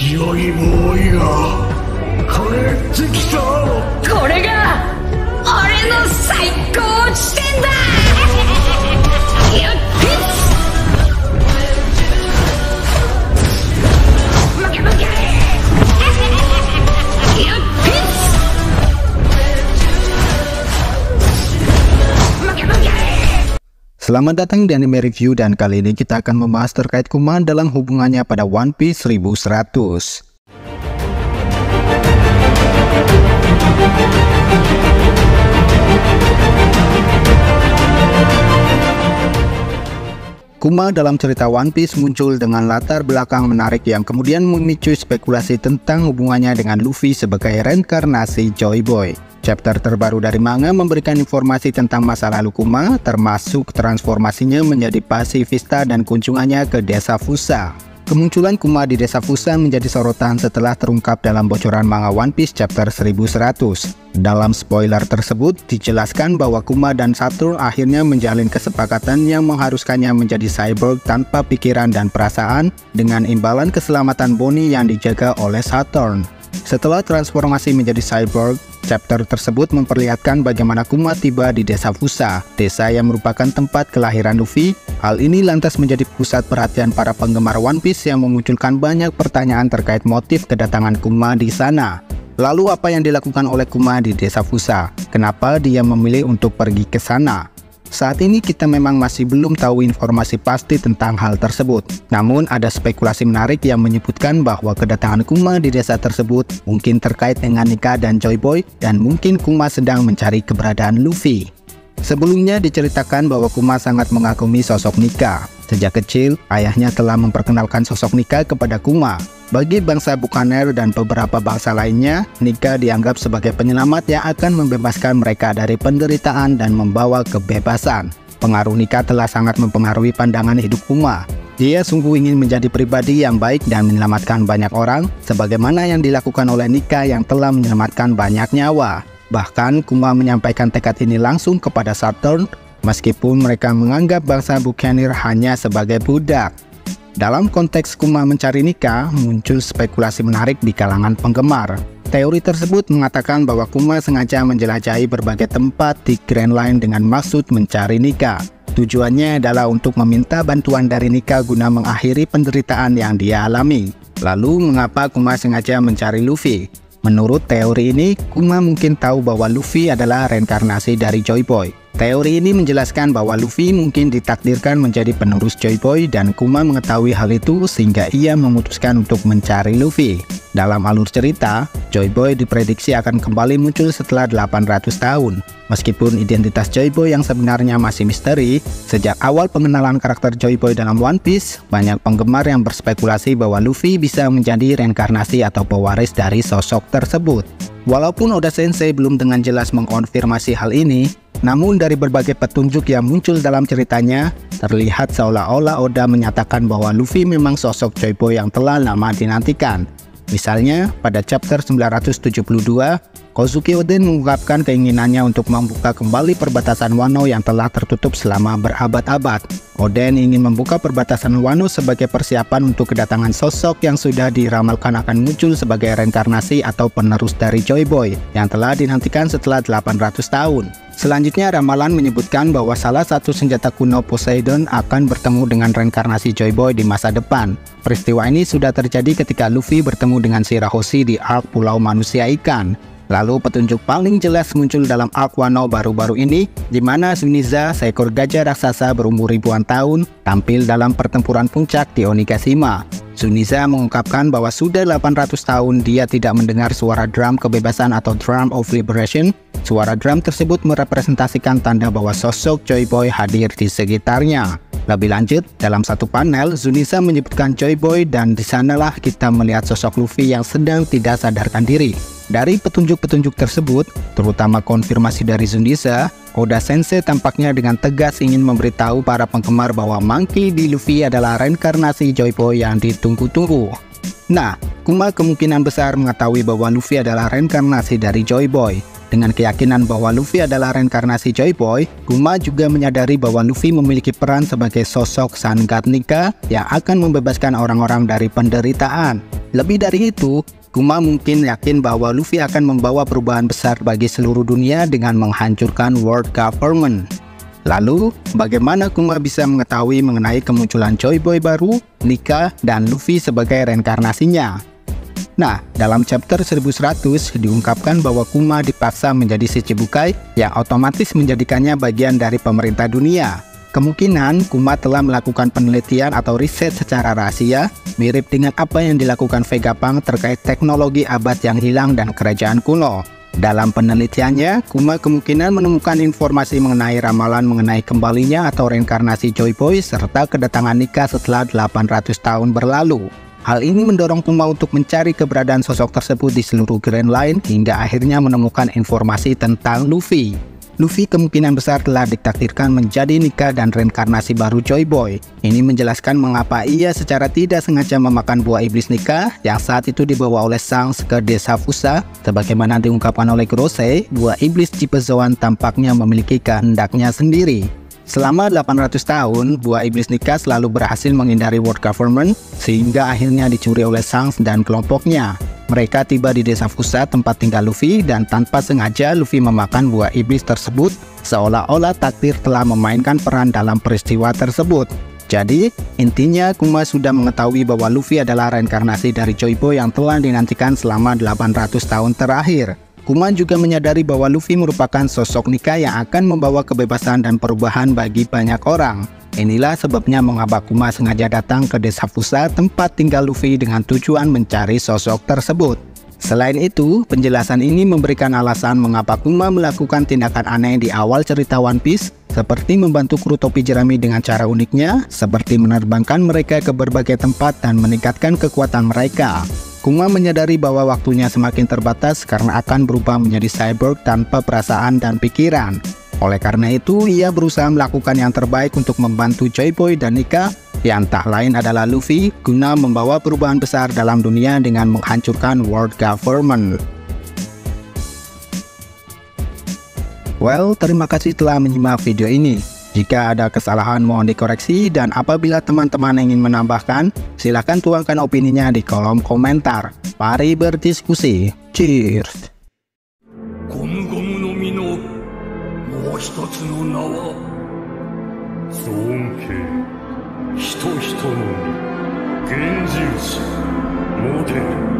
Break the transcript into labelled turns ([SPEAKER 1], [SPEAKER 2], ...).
[SPEAKER 1] ジョイボーイが帰ってきた。
[SPEAKER 2] これが俺の最高地点だ。よっ負け負け。よっ負け負け。
[SPEAKER 3] Selamat datang di Anime Review, dan kali ini kita akan membahas terkait Kuma dalam hubungannya pada One Piece 1100. Kuma dalam cerita One Piece muncul dengan latar belakang menarik yang kemudian memicu spekulasi tentang hubungannya dengan Luffy sebagai reinkarnasi Joy Boy. Chapter terbaru dari manga memberikan informasi tentang masa lalu Kuma, termasuk transformasinya menjadi pasifista dan kunjungannya ke desa Fusa. Kemunculan Kuma di desa Fusa menjadi sorotan setelah terungkap dalam bocoran manga One Piece chapter 1100. Dalam spoiler tersebut dijelaskan bahwa Kuma dan Saturn akhirnya menjalin kesepakatan yang mengharuskannya menjadi cyborg tanpa pikiran dan perasaan dengan imbalan keselamatan Bonnie yang dijaga oleh Saturn. Setelah transformasi menjadi cyborg, chapter tersebut memperlihatkan bagaimana Kuma tiba di desa Fusa, desa yang merupakan tempat kelahiran Luffy. Hal ini lantas menjadi pusat perhatian para penggemar One Piece yang memunculkan banyak pertanyaan terkait motif kedatangan Kuma di sana. Lalu apa yang dilakukan oleh Kuma di desa Fusa? Kenapa dia memilih untuk pergi ke sana? Saat ini kita memang masih belum tahu informasi pasti tentang hal tersebut. Namun ada spekulasi menarik yang menyebutkan bahwa kedatangan Kuma di desa tersebut mungkin terkait dengan Nika dan Joy Boy, dan mungkin Kuma sedang mencari keberadaan Luffy. Sebelumnya diceritakan bahwa Kuma sangat mengagumi sosok Nika. Sejak kecil, ayahnya telah memperkenalkan sosok Nika kepada Kuma. Bagi bangsa Buccaneer dan beberapa bangsa lainnya, Nika dianggap sebagai penyelamat yang akan membebaskan mereka dari penderitaan dan membawa kebebasan. Pengaruh Nika telah sangat mempengaruhi pandangan hidup Kuma. Dia sungguh ingin menjadi pribadi yang baik dan menyelamatkan banyak orang, sebagaimana yang dilakukan oleh Nika yang telah menyelamatkan banyak nyawa. Bahkan Kuma menyampaikan tekad ini langsung kepada Saturn, meskipun mereka menganggap bangsa Buccaneer hanya sebagai budak. Dalam konteks Kuma mencari Nika, muncul spekulasi menarik di kalangan penggemar. Teori tersebut mengatakan bahwa Kuma sengaja menjelajahi berbagai tempat di Grand Line dengan maksud mencari Nika. Tujuannya adalah untuk meminta bantuan dari Nika guna mengakhiri penderitaan yang dia alami. Lalu, mengapa Kuma sengaja mencari Luffy? Menurut teori ini, Kuma mungkin tahu bahwa Luffy adalah reinkarnasi dari Joy Boy. Teori ini menjelaskan bahwa Luffy mungkin ditakdirkan menjadi penerus Joy Boy, dan Kuma mengetahui hal itu sehingga ia memutuskan untuk mencari Luffy. Dalam alur cerita, Joy Boy diprediksi akan kembali muncul setelah 800 tahun. Meskipun identitas Joy Boy yang sebenarnya masih misteri, sejak awal pengenalan karakter Joy Boy dalam One Piece, banyak penggemar yang berspekulasi bahwa Luffy bisa menjadi reinkarnasi atau pewaris dari sosok tersebut. Walaupun Oda Sensei belum dengan jelas mengkonfirmasi hal ini, namun dari berbagai petunjuk yang muncul dalam ceritanya, terlihat seolah-olah Oda menyatakan bahwa Luffy memang sosok Joy Boy yang telah lama dinantikan. Misalnya, pada chapter 972, Kozuki Oden mengungkapkan keinginannya untuk membuka kembali perbatasan Wano yang telah tertutup selama berabad-abad. Oden ingin membuka perbatasan Wano sebagai persiapan untuk kedatangan sosok yang sudah diramalkan akan muncul sebagai reinkarnasi atau penerus dari Joy Boy yang telah dinantikan setelah 800 tahun. Selanjutnya, ramalan menyebutkan bahwa salah satu senjata kuno Poseidon akan bertemu dengan reinkarnasi Joy Boy di masa depan. Peristiwa ini sudah terjadi ketika Luffy bertemu dengan Shirahoshi di arc Pulau Manusia Ikan. Lalu petunjuk paling jelas muncul dalam arc Wano baru-baru ini, di mana Shuniza, seekor gajah raksasa berumur ribuan tahun, tampil dalam pertempuran puncak di Onigashima. Shuniza mengungkapkan bahwa sudah 800 tahun dia tidak mendengar suara drum kebebasan atau Drum of Liberation. Suara drum tersebut merepresentasikan tanda bahwa sosok Joy Boy hadir di sekitarnya. Lebih lanjut, dalam satu panel, Shuniza menyebutkan Joy Boy, dan di sanalah kita melihat sosok Luffy yang sedang tidak sadarkan diri. Dari petunjuk-petunjuk tersebut, terutama konfirmasi dari Shuniza, Oda Sensei tampaknya dengan tegas ingin memberitahu para penggemar bahwa Monkey D. Luffy adalah reinkarnasi Joy Boy yang ditunggu-tunggu. Nah, Kuma kemungkinan besar mengetahui bahwa Luffy adalah reinkarnasi dari Joy Boy. Dengan keyakinan bahwa Luffy adalah reinkarnasi Joy Boy, Kuma juga menyadari bahwa Luffy memiliki peran sebagai sosok Sun God Nika yang akan membebaskan orang-orang dari penderitaan. Lebih dari itu, Kuma mungkin yakin bahwa Luffy akan membawa perubahan besar bagi seluruh dunia dengan menghancurkan world government. Lalu, bagaimana Kuma bisa mengetahui mengenai kemunculan Joy Boy baru, Nika, dan Luffy sebagai reinkarnasinya? Nah, dalam chapter 1100 diungkapkan bahwa Kuma dipaksa menjadi Shichibukai yang otomatis menjadikannya bagian dari pemerintah dunia. Kemungkinan Kuma telah melakukan penelitian atau riset secara rahasia, mirip dengan apa yang dilakukan Vegapunk terkait teknologi abad yang hilang dan kerajaan kuno. Dalam penelitiannya, Kuma kemungkinan menemukan informasi mengenai ramalan mengenai kembalinya atau reinkarnasi Joy Boy serta kedatangan Nika setelah 800 tahun berlalu. Hal ini mendorong Kuma untuk mencari keberadaan sosok tersebut di seluruh Grand Line hingga akhirnya menemukan informasi tentang Luffy. Luffy kemungkinan besar telah ditakdirkan menjadi Nika dan reinkarnasi baru Joy Boy. Ini menjelaskan mengapa ia secara tidak sengaja memakan buah iblis Nika yang saat itu dibawa oleh Shanks ke desa Fusa. Sebagaimana diungkapkan oleh Kurose, buah iblis tipe Zoan tampaknya memiliki kehendaknya sendiri. Selama 800 tahun, buah iblis Nika selalu berhasil menghindari world government sehingga akhirnya dicuri oleh Shanks dan kelompoknya. Mereka tiba di desa Fusa tempat tinggal Luffy dan tanpa sengaja Luffy memakan buah iblis tersebut seolah-olah takdir telah memainkan peran dalam peristiwa tersebut. Jadi, intinya Kuma sudah mengetahui bahwa Luffy adalah reinkarnasi dari Joy Boy yang telah dinantikan selama 800 tahun terakhir. Kuma juga menyadari bahwa Luffy merupakan sosok Nika yang akan membawa kebebasan dan perubahan bagi banyak orang. Inilah sebabnya mengapa Kuma sengaja datang ke desa Fusa tempat tinggal Luffy dengan tujuan mencari sosok tersebut. Selain itu, penjelasan ini memberikan alasan mengapa Kuma melakukan tindakan aneh di awal cerita One Piece, seperti membantu kru topi jerami dengan cara uniknya, seperti menerbangkan mereka ke berbagai tempat dan meningkatkan kekuatan mereka. Kuma menyadari bahwa waktunya semakin terbatas karena akan berubah menjadi cyborg tanpa perasaan dan pikiran. Oleh karena itu, ia berusaha melakukan yang terbaik untuk membantu Joy Boy dan Nika, yang tak lain adalah Luffy, guna membawa perubahan besar dalam dunia dengan menghancurkan world government. Well, terima kasih telah menyimak video ini. Jika ada kesalahan mohon dikoreksi, dan apabila teman-teman ingin menambahkan, silakan tuangkan opininya di kolom komentar. Mari berdiskusi. Cheers!
[SPEAKER 1] ゴムゴムの実のもう一つの名は尊敬人々の現住地モデル